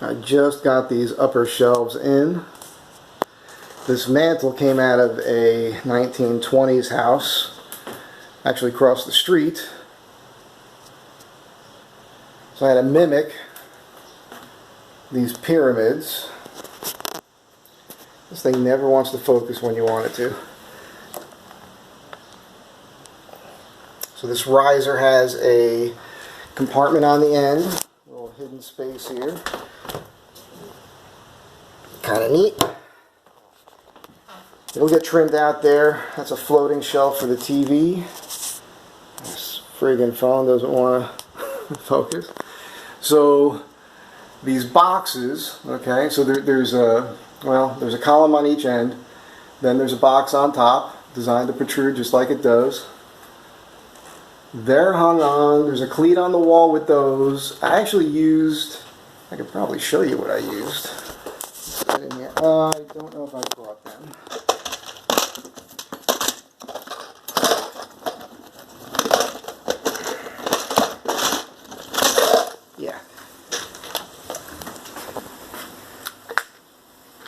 I just got these upper shelves in. This mantle came out of a 1920s house, actually across the street. So I had to mimic these pyramids. This thing never wants to focus when you want it to. So this riser has a compartment on the end, a little hidden space here. Kind of neat. It'll get trimmed out there. That's a floating shelf for the TV. This friggin' phone doesn't want to focus. So these boxes, okay, so there's a column on each end, then there's a box on top designed to protrude just like it does. They're hung on, there's a cleat on the wall with those. I actually used, I could probably show you what I used. I don't know if I brought them. Yeah.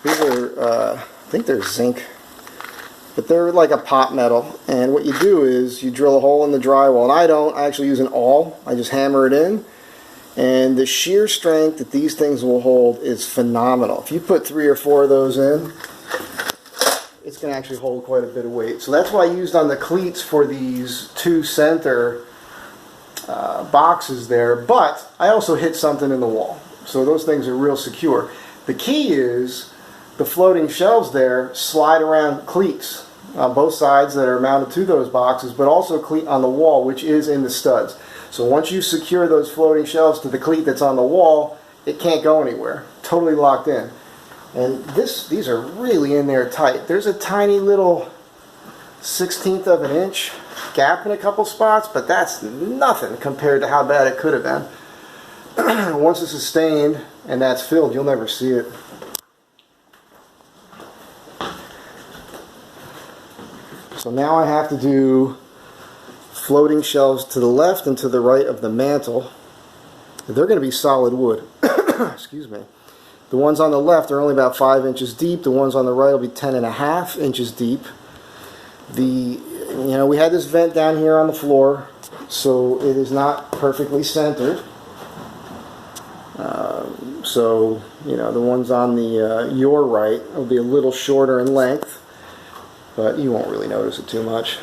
These are, I think they're zinc, but they're like a pot metal. And what you do is you drill a hole in the drywall. And I actually use an awl. I just hammer it in. And the shear strength that these things will hold is phenomenal. If you put 3 or 4 of those in, it's going to actually hold quite a bit of weight. So that's why I used on the cleats for these 2 center boxes there. But I also hit something in the wall. So those things are real secure. The key is the floating shelves there slide around cleats on both sides that are mounted to those boxes, but also a cleat on the wall, which is in the studs. So once you secure those floating shelves to the cleat that's on the wall, it can't go anywhere. Totally locked in. And these are really in there tight. There's a tiny little 1/16 of an inch gap in a couple spots, but that's nothing compared to how bad it could have been. Once this is stained and that's filled, you'll never see it. So now I have to do floating shelves to the left and to the right of the mantle. They're going to be solid wood. Excuse me. The ones on the left are only about 5 inches deep. The ones on the right will be 10.5 inches deep. We had this vent down here on the floor, so it is not perfectly centered. The ones on your right will be a little shorter in length, but you won't really notice it too much.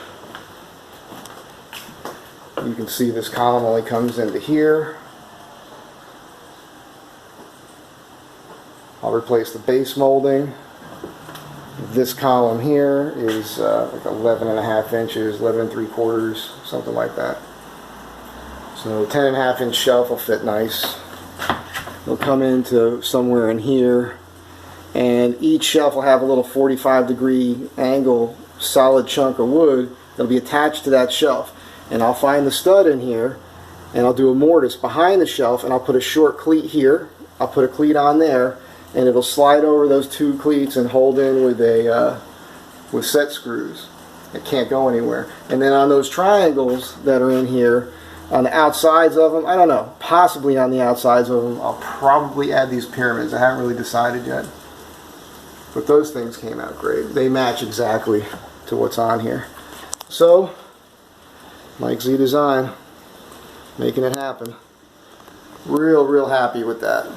You can see this column only comes into here. I'll replace the base molding. This column here is like 11.5 inches, 11 3/4, something like that. So 10.5 inch shelf will fit nice. It'll come into somewhere in here, and each shelf will have a little 45-degree angle solid chunk of wood that'll be attached to that shelf. And I'll find the stud in here, and I'll do a mortise behind the shelf, and I'll put a short cleat here. I'll put a cleat on there, and it'll slide over those 2 cleats and hold in with set screws. It can't go anywhere. And then on those triangles that are in here, on the outsides of them, I don't know, possibly on the outsides of them, I'll probably add these pyramids. I haven't really decided yet. But those things came out great. They match exactly to what's on here. So, Mike Z Design, making it happen. Real happy with that.